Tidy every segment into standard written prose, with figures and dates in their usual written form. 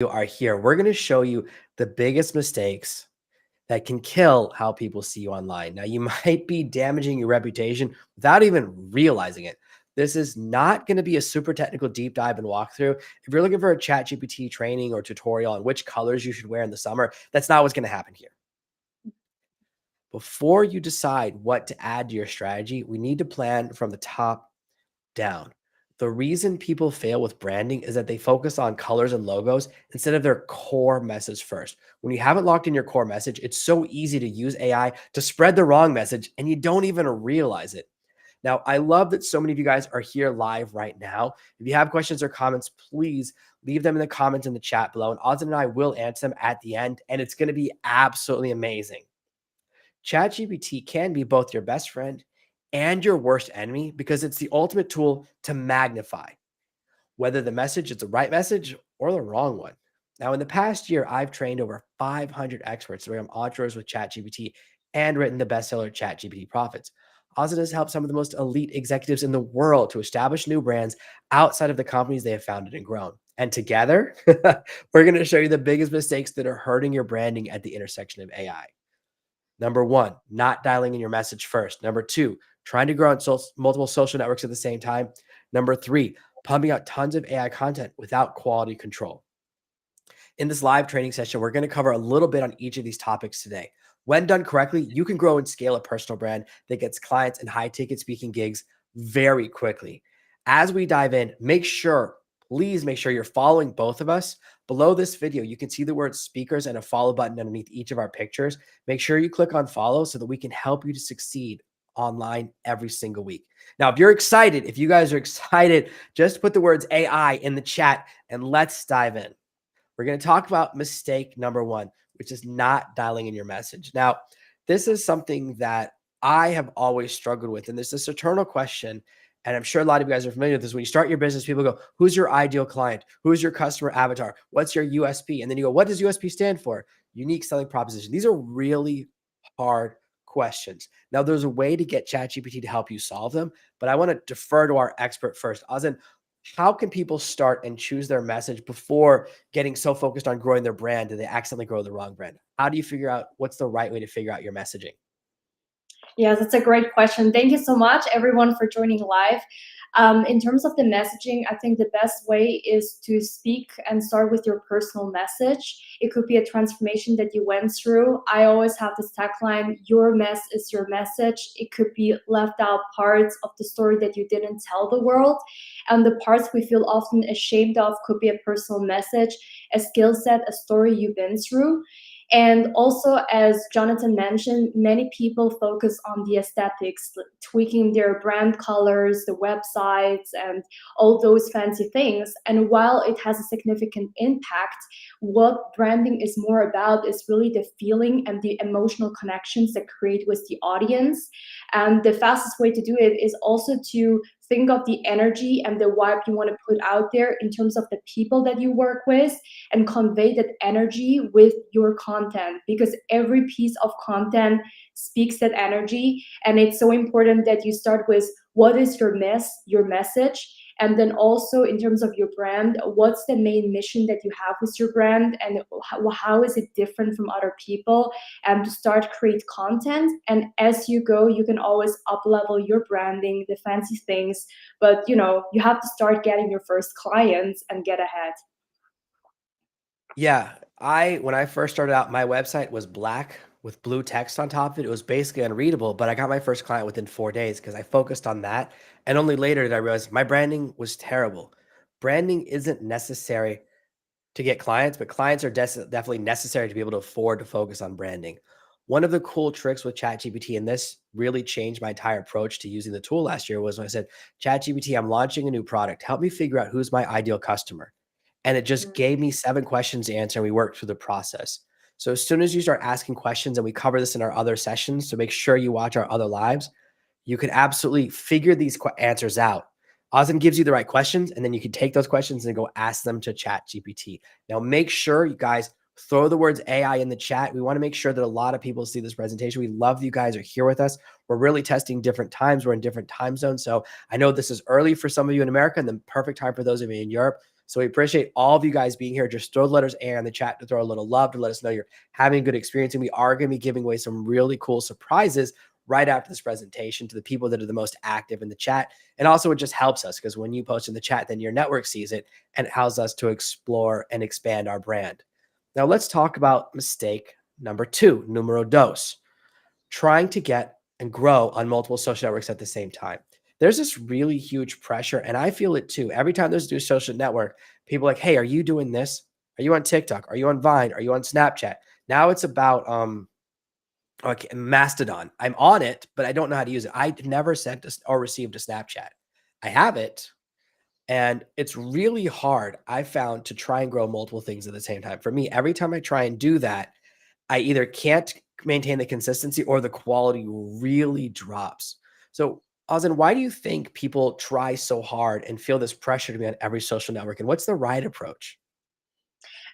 you are here. We're going to show you the biggest mistakes that can kill how people see you online. Now, you might be damaging your reputation without even realizing it. This is not going to be a super technical deep dive and walkthrough. If you're looking for a ChatGPT training or tutorial on which colors you should wear in the summer, that's not what's going to happen here. Before you decide what to add to your strategy, we need to plan from the top down. The reason people fail with branding is that they focus on colors and logos instead of their core message first. When you haven't locked in your core message, it's so easy to use AI to spread the wrong message and you don't even realize it. Now, I love that so many of you guys are here live right now. If you have questions or comments, please leave them in the comments in the chat below, and Ozan and I will answer them at the end, and it's going to be absolutely amazing. ChatGPT can be both your best friend and your worst enemy because it's the ultimate tool to magnify whether the message is the right message or the wrong one. Now, in the past year, I've trained over 500 experts to become entrepreneurs with ChatGPT and written the bestseller ChatGPT Profits. Ozan has helped some of the most elite executives in the world to establish new brands outside of the companies they have founded and grown. And together, we're going to show you the biggest mistakes that are hurting your branding at the intersection of AI. Number one, not dialing in your message first. Number two, trying to grow on multiple social networks at the same time. Number three, pumping out tons of AI content without quality control. In this live training session, we're going to cover a little bit on each of these topics today. When done correctly, you can grow and scale a personal brand that gets clients and high ticket speaking gigs very quickly. As we dive in, please make sure you're following both of us. Below this video, you can see the word speakers and a follow button underneath each of our pictures. Make sure you click on follow so that we can help you to succeed online every single week. Now, if you guys are excited, just put the words AI in the chat and let's dive in. We're going to talk about mistake number one, which is not dialing in your message. Now, this is something that I have always struggled with, and there's this eternal question, and I'm sure a lot of you guys are familiar with this. When you start your business, people go, who's your ideal client? Who's your customer avatar? What's your USP? And then you go, what does USP stand for? Unique selling proposition. These are really hard questions. Now, there's a way to get ChatGPT to help you solve them, but I want to defer to our expert first. Ozan, how can people start and choose their message before getting so focused on growing their brand that they accidentally grow the wrong brand? How do you figure out what's the right way to figure out your messaging? Yeah, that's a great question. Thank you so much, everyone, for joining live. In terms of the messaging, I think the best way is to speak and start with your personal message. It could be a transformation that you went through. I always have this tagline, your mess is your message. It could be left out parts of the story that you didn't tell the world. And the parts we feel often ashamed of could be a personal message, a skill set, a story you've been through. And also, as Jonathan mentioned, many people focus on the aesthetics, tweaking their brand colors, the websites, and all those fancy things. And while it has a significant impact, what branding is more about is really the feeling and the emotional connections that create with the audience. And the fastest way to do it is also to think of the energy and the vibe you want to put out there in terms of the people that you work with, and convey that energy with your content, because every piece of content speaks that energy. And it's so important that you start with what is your message, and then also in terms of your brand, what's the main mission that you have with your brand, and how is it different from other people, and to start create content. And as you go, you can always up level your branding, the fancy things, but you have to start getting your first clients and get ahead. Yeah, when I first started out, my website was black with blue text on top of it. It was basically unreadable, but I got my first client within 4 days because I focused on that. And only later did I realize my branding was terrible. Branding isn't necessary to get clients, but clients are definitely necessary to be able to afford to focus on branding. One of the cool tricks with ChatGPT, and this really changed my entire approach to using the tool last year, was when I said, ChatGPT, I'm launching a new product. Help me figure out who's my ideal customer. And it just gave me 7 questions to answer, and we worked through the process. So as soon as you start asking questions, and we cover this in our other sessions, so make sure you watch our other lives, you can absolutely figure these answers out. Ozan gives you the right questions, and then you can take those questions and go ask them to ChatGPT. Now, make sure you guys throw the words AI in the chat. We want to make sure that a lot of people see this presentation. We love you guys are here with us. We're really testing different times. We're in different time zones. So I know this is early for some of you in America and the perfect time for those of you in Europe. So we appreciate all of you guys being here. Just throw the letters A in the chat to throw a little love to let us know you're having a good experience. And we are going to be giving away some really cool surprises right after this presentation to the people that are the most active in the chat. And also, it just helps us because when you post in the chat, then your network sees it and it allows us to explore and expand our brand. Now, let's talk about mistake number 2, numero dos, trying to get and grow on multiple social networks at the same time. There's this really huge pressure, and I feel it too. Every time there's a new social network, people are like, hey, are you doing this? Are you on TikTok? Are you on Vine? Are you on Snapchat? Now it's about okay, Mastodon. I'm on it, but I don't know how to use it. I've never sent or received a Snapchat. I have it, and it's really hard, I found, to try and grow multiple things at the same time. For me, every time I try and do that, I either can't maintain the consistency or the quality really drops. So, Ozan, why do you think people try so hard and feel this pressure to be on every social network? And what's the right approach?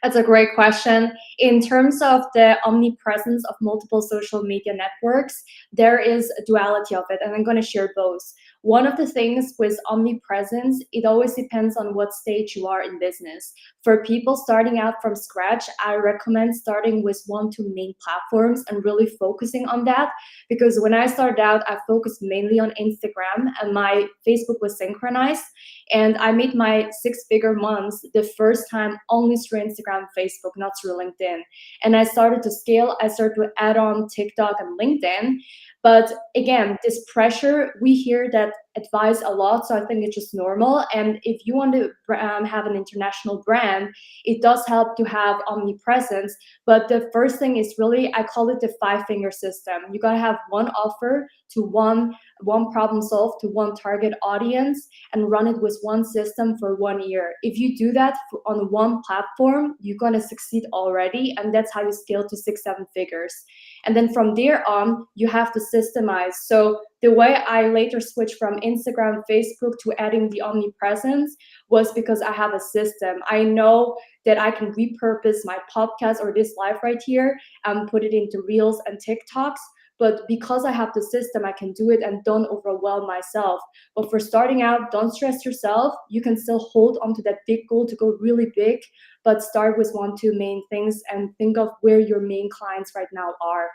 That's a great question. In terms of the omnipresence of multiple social media networks, there is a duality of it, and I'm going to share both. One of the things with omnipresence, it always depends on what stage you are in business. For people starting out from scratch, I recommend starting with 1, 2 main platforms and really focusing on that. Because when I started out, I focused mainly on Instagram and my Facebook was synchronized. And I made my 6-figure months the first time only through Instagram, Facebook, not through LinkedIn. And I started to scale. I started to add on TikTok and LinkedIn. But again, this pressure, we hear that advice a lot. So I think it's just normal. And if you want to have an international brand, it does help to have omnipresence. But the first thing is really, I call it the 5-finger system. You got to have one offer to one problem solved to one target audience and run it with one system for 1 year. If you do that on one platform, you're going to succeed already. And that's how you scale to 6, 7 figures. And then from there on, you have to systemize. So the way I later switched from Instagram, Facebook to adding the omnipresence was because I have a system. I know that I can repurpose my podcast or this live right here and put it into Reels and TikToks. But because I have the system, I can do it and don't overwhelm myself. But for starting out, don't stress yourself. You can still hold onto that big goal to go really big, but start with 1, 2 main things and think of where your main clients right now are.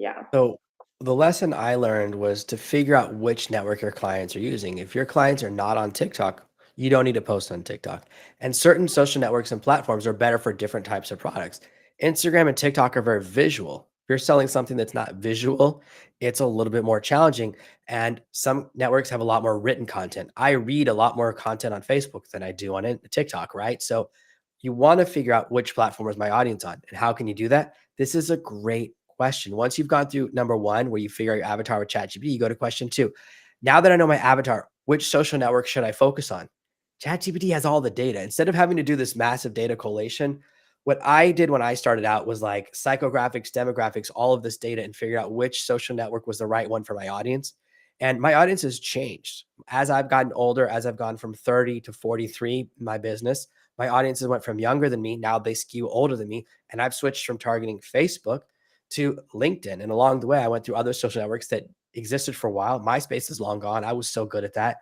Yeah. So the lesson I learned was to figure out which network your clients are using. If your clients are not on TikTok, you don't need to post on TikTok. And certain social networks and platforms are better for different types of products. Instagram and TikTok are very visual. If you're selling something that's not visual, it's a little bit more challenging. And some networks have a lot more written content. I read a lot more content on Facebook than I do on TikTok, right? So you want to figure out which platform is my audience on and how can you do that? This is a great question. Once you've gone through number 1, where you figure out your avatar with ChatGPT, you go to question 2. Now that I know my avatar, which social network should I focus on? ChatGPT has all the data. Instead of having to do this massive data collation, what I did when I started out was like psychographics, demographics, all of this data and figure out which social network was the right one for my audience. And my audience has changed. As I've gotten older, as I've gone from 30 to 43 in my business, my audiences went from younger than me. Now they skew older than me. And I've switched from targeting Facebook to LinkedIn. And along the way, I went through other social networks that existed for a while. MySpace is long gone. I was so good at that.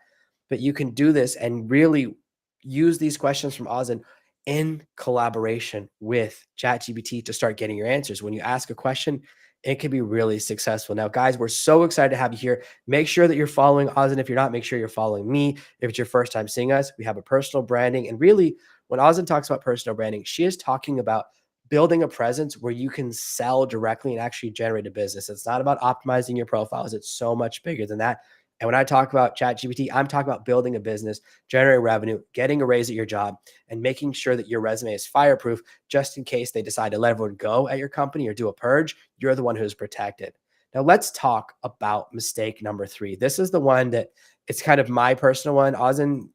But you can do this and really use these questions from Ozan in collaboration with ChatGPT to start getting your answers. When you ask a question, it can be really successful. Now, guys, we're so excited to have you here. Make sure that you're following Ozan. If you're not, make sure you're following me. If it's your first time seeing us, we have a personal branding. And really, when Ozan talks about personal branding, she is talking about building a presence where you can sell directly and actually generate a business. It's not about optimizing your profiles. It's so much bigger than that. And when I talk about ChatGPT, I'm talking about building a business, generating revenue, getting a raise at your job, and making sure that your resume is fireproof just in case they decide to let everyone go at your company or do a purge. You're the one who's protected. Now, let's talk about mistake number 3. This is the one that it's kind of my personal one. Ozan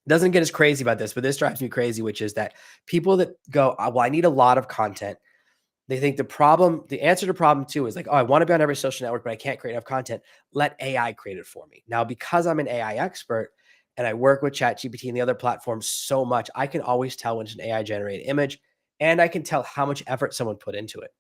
doesn't get as crazy about this, but this drives me crazy, which is that people that go, well, I need a lot of content. They think the answer to problem 2 is like, oh, I want to be on every social network, but I can't create enough content. Let AI create it for me. Now, because I'm an AI expert and I work with ChatGPT and the other platforms so much, I can always tell when it's an AI generated image and I can tell how much effort someone put into it.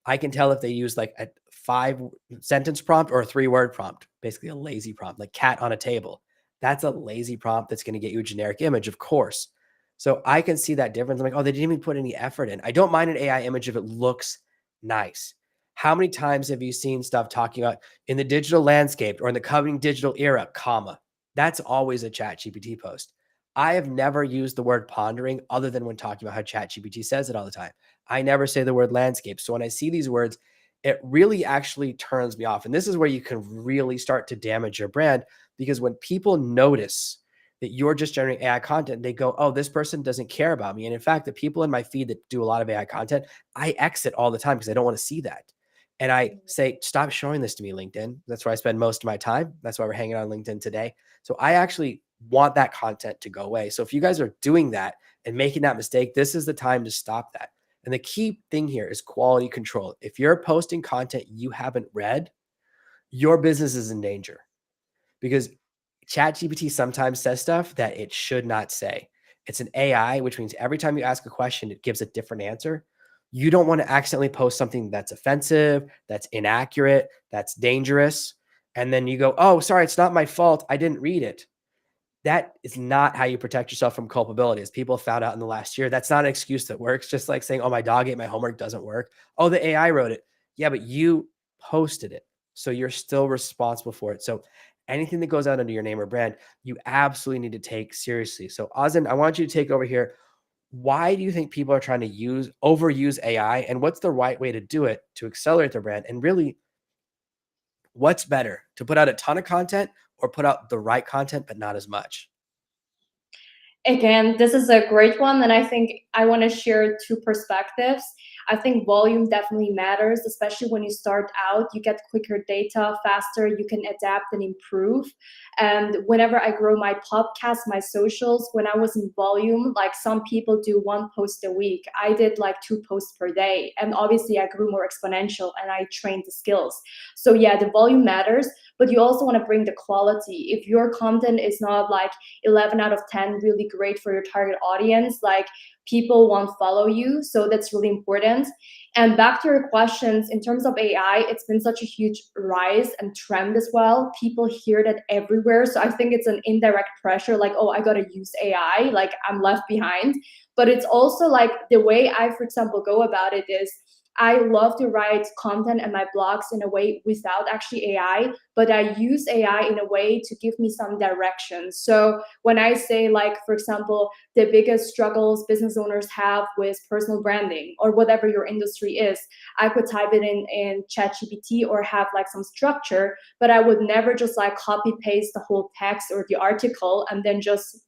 I can tell if they use like a 5-sentence prompt or a 3-word prompt, basically a lazy prompt, like cat on a table. That's a lazy prompt that's going to get you a generic image, of course. So I can see that difference. I'm like, oh, they didn't even put any effort in. I don't mind an AI image if it looks nice. How many times have you seen stuff talking about in the digital landscape or in the coming digital era, comma? That's always a ChatGPT post. I have never used the word pondering other than when talking about how ChatGPT says it all the time. I never say the word landscape. So when I see these words, it really actually turns me off. And this is where you can really start to damage your brand, because when people notice that you're just generating AI content, they go, oh, this person doesn't care about me. And in fact, the people in my feed that do a lot of AI content, I exit all the time because I don't want to see that. And I say, stop showing this to me, LinkedIn. That's where I spend most of my time. That's why we're hanging on LinkedIn today. So I actually want that content to go away. So if you guys are doing that and making that mistake, this is the time to stop that. And the key thing here is quality control. If you're posting content you haven't read, your business is in danger, because ChatGPT sometimes says stuff that it should not say. It's an AI, which means every time you ask a question, it gives a different answer. You don't want to accidentally post something that's offensive, that's inaccurate, that's dangerous. And then you go, oh, sorry, it's not my fault. I didn't read it. That is not how you protect yourself from culpability. As people found out in the last year, that's not an excuse that works. Just like saying, oh, my dog ate my homework doesn't work. Oh, the AI wrote it. Yeah, but you posted it. So you're still responsible for it. So anything that goes out under your name or brand, you absolutely need to take seriously. So Ozan, I want you to take over here. Why do you think people are trying to overuse AI, and what's the right way to do it to accelerate their brand? And really, what's better, to put out a ton of content or put out the right content, but not as much? Again, this is a great one, and I think I want to share two perspectives. I think volume definitely matters, especially when you start out. You get quicker data faster, you can adapt and improve. And whenever I grow my podcast, my socials, when I was in volume, like some people do one post a week, I did like 2 posts per day. And obviously, I grew more exponential and I trained the skills. So, yeah, the volume matters, but you also want to bring the quality. If your content is not like 11 out of 10 really great for your target audience, like people won't follow you. So that's really important. And back to your questions, in terms of AI, it's been such a huge rise and trend as well. People hear that everywhere. So I think it's an indirect pressure, like, oh, I got to use AI, like I'm left behind. But it's also like the way I, for example, go about it is I love to write content and my blogs in a way without actually AI, but I use AI in a way to give me some direction. So when I say, like, for example, the biggest struggles business owners have with personal branding or whatever your industry is, I could type it in ChatGPT or have like some structure, but I would never just like copy paste the whole text or the article and then just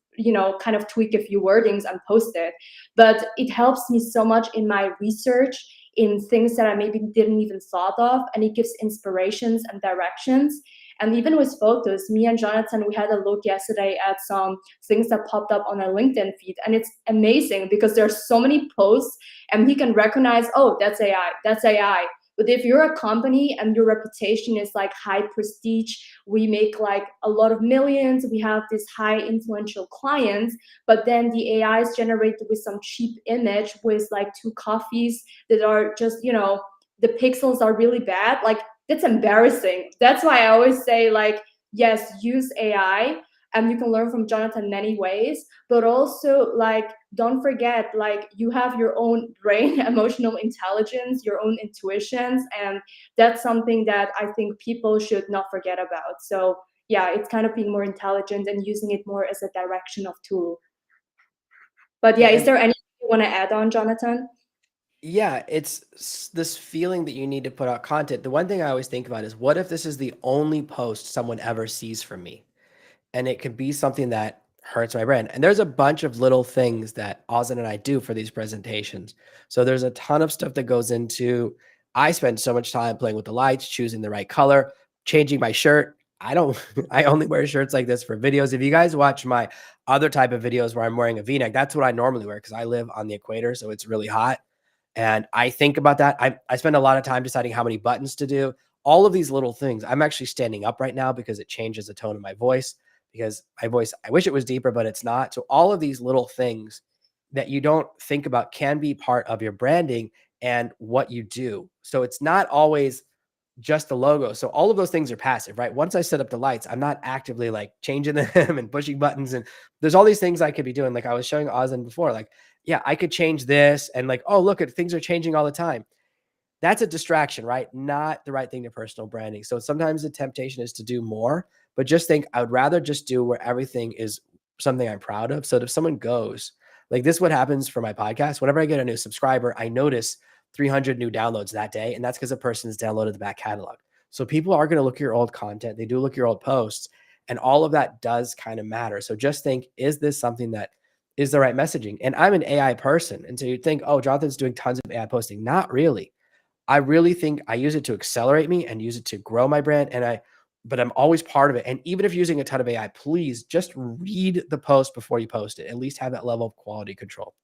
kind of tweak a few wordings and post it. But it helps me so much in my research, in things that I maybe didn't even thought of, and it gives inspirations and directions. And even with photos, me and Jonathan, we had a look yesterday at some things that popped up on our LinkedIn feed, and it's amazing because there's so many posts, and he can recognize, oh, that's AI, that's AI. But if you're a company and your reputation is like high prestige, we make like a lot of millions, we have these high influential clients, but then the AI is generated with some cheap image with like 2 coffees that are just, the pixels are really bad. Like, that's embarrassing. That's why I always say, like, yes, use AI, and you can learn from Jonathan many ways, but also, like, don't forget, like, you have your own brain, emotional intelligence, your own intuitions, and that's something that I think people should not forget about. So yeah, it's kind of being more intelligent and using it more as a direction of tool. But yeah, is And there anything you want to add on, Jonathan? yeah, it's this feeling that you need to put out content. The one thing I always think about is, what if this is the only post someone ever sees from me? And it could be something that hurts my brand. And there's a bunch of little things that Ozan and I do for these presentations. So there's a ton of stuff that goes into, I spend so much time playing with the lights, choosing the right color, changing my shirt. I don't, I only wear shirts like this for videos. If you guys watch my other type of videos where I'm wearing a V-neck, that's what I normally wear because I live on the equator. So it's really hot. And I think about that. I spend a lot of time deciding how many buttons to do, all of these little things. I'm actually standing up right now because it changes the tone of my voice, because my voice, I wish it was deeper, but it's not. So all of these little things that you don't think about can be part of your branding and what you do. So it's not always just the logo. So all of those things are passive, right? Once I set up the lights, I'm not actively like changing them and pushing buttons. And there's all these things I could be doing. Like I was showing Ozan before, like, yeah, I could change this and like, oh, look at things are changing all the time. That's a distraction, right? Not the right thing to personal branding. So sometimes the temptation is to do more, but just think I would rather just do where everything is something I'm proud of. So that if someone goes, like this, what happens for my podcast, whenever I get a new subscriber, I notice 300 new downloads that day. And that's because a person's downloaded the back catalog. So people are going to look at your old content. They do look at your old posts, and all of that does kind of matter. So just think, is this something that is the right messaging? And I'm an AI person. And so you'd think, oh, Jonathan's doing tons of AI posting. Not really. I really think I use it to accelerate me and use it to grow my brand. But I'm always part of it. And even if you're using a ton of AI, please just read the post before you post it. At least have that level of quality control.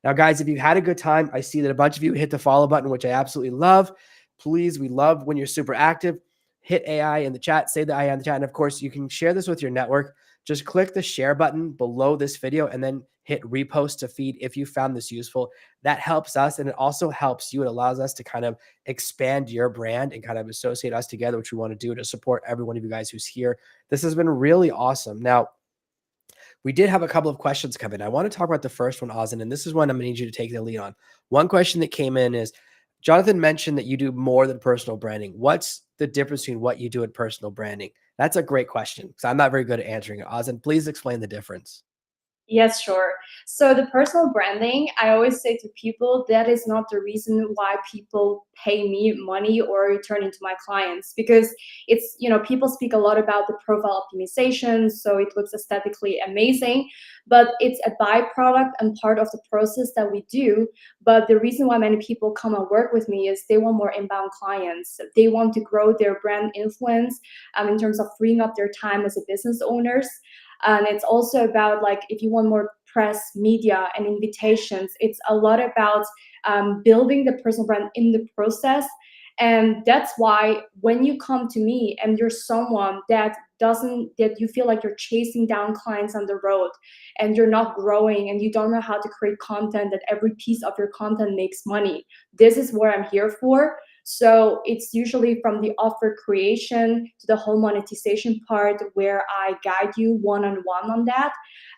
Now, guys, if you've had a good time, I see that a bunch of you hit the follow button, which I absolutely love. Please, we love when you're super active. Hit AI in the chat, say the AI in the chat. And of course, you can share this with your network. Just click the share button below this video and then hit repost to feed if you found this useful. That helps us, and it also helps you. It allows us to kind of expand your brand and kind of associate us together, which we want to do to support every one of you guys who's here. This has been really awesome. Now, we did have a couple of questions come in. I want to talk about the first one, Ozan, and this is one I'm going to need you to take the lead on. One question that came in is, Jonathan mentioned that you do more than personal branding. What's the difference between what you do in personal branding? That's a great question because I'm not very good at answering it. Ozan, please explain the difference. Yes, sure. So the personal branding, I always say to people, that is not the reason why people pay me money or turn into my clients, because it's, people speak a lot about the profile optimization, so it looks aesthetically amazing, but it's a byproduct and part of the process that we do. But the reason why many people come and work with me is they want more inbound clients. They want to grow their brand influence in terms of freeing up their time as a business owners. And it's also about, like, if you want more press, media, and invitations, it's a lot about building the personal brand in the process. And that's why when you come to me and you're someone that you feel like you're chasing down clients on the road and you're not growing and you don't know how to create content, that every piece of your content makes money, this is what I'm here for. So it's usually from the offer creation to the whole monetization part, where I guide you one-on-one on that.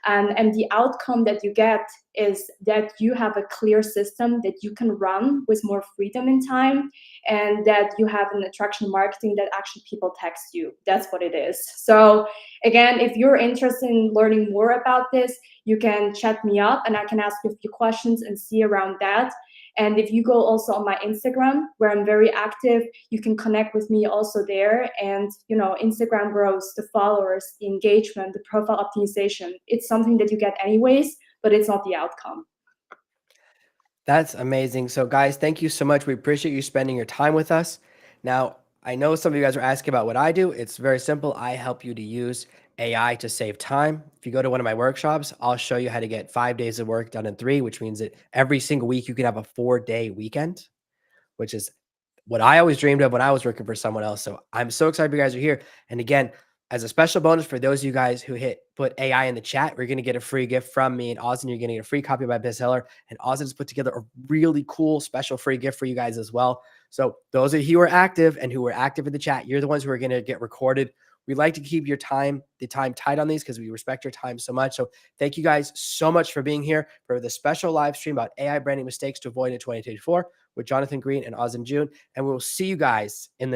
And the outcome that you get is that you have a clear system that you can run with more freedom in time, and that you have an attraction marketing that actually people text you. That's what it is. So again, if you're interested in learning more about this, you can chat me up and I can ask you a few questions and see around that. And if you go also on my Instagram, where I'm very active, you can connect with me also there. And, Instagram grows, the followers, the engagement, the profile optimization. It's something that you get anyways, but it's not the outcome. That's amazing. So, guys, thank you so much. We appreciate you spending your time with us. Now, I know some of you guys are asking about what I do. It's very simple. I help you to use AI to save time. If you go to one of my workshops, I'll show you how to get 5 days of work done in 3, which means that every single week you can have a 4-day weekend, which is what I always dreamed of when I was working for someone else. So I'm so excited you guys are here. And again, as a special bonus for those of you guys who put AI in the chat, we're going to get a free gift from me and Ozan. You're going to get a free copy of my bestseller. And Ozan has put together a really cool special free gift for you guys as well. So those of you who are active and who are active in the chat, you're the ones who are going to get recorded. We like to keep the time tight on these because we respect your time so much. So thank you guys so much for being here for the special live stream about AI branding mistakes to avoid in 2024 with Jonathan Green and Ozan June. And we'll see you guys in the